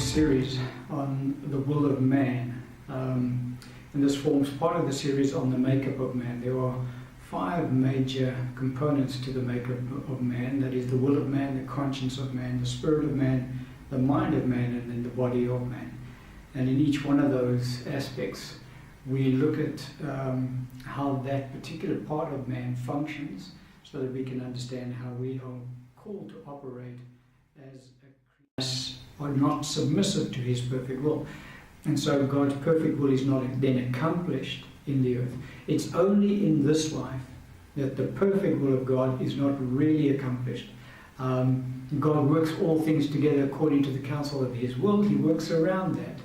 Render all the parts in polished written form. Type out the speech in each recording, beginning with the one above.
series on the will of man, and this forms part of the series on the makeup of man. There are 5 major components to the makeup of man. That is the will of man, the conscience of man, the spirit of man, the mind of man, and then the body of man. And in each one of those aspects, we look at how that particular part of man functions, so that we can understand how we are called to operate as creatures are not submissive to his perfect will. And so God's perfect will is not then accomplished in the earth. It's only in this life that the perfect will of God is not really accomplished. God works all things together according to the counsel of his will. He works around that.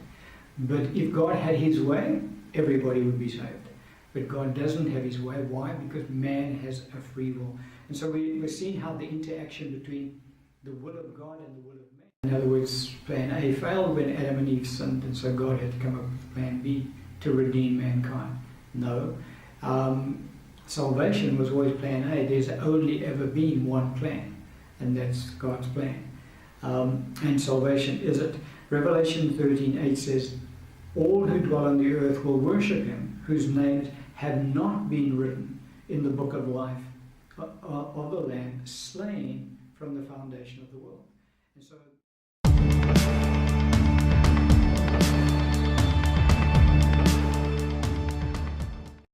But if God had his way, everybody would be saved. But God doesn't have his way. Why? Because man has a free will. And so we're seeing how the interaction between the will of God and the will of man. In other words, plan A failed when Adam and Eve sinned, and so God had to come up with plan B to redeem mankind. No. Salvation was always plan A. There's only ever been one plan, and that's God's plan. And salvation is it. Revelation 13:8 says, "All who dwell on the earth will worship him, whose names have not been written in the book of life of the Lamb slain from the foundation of the world." And so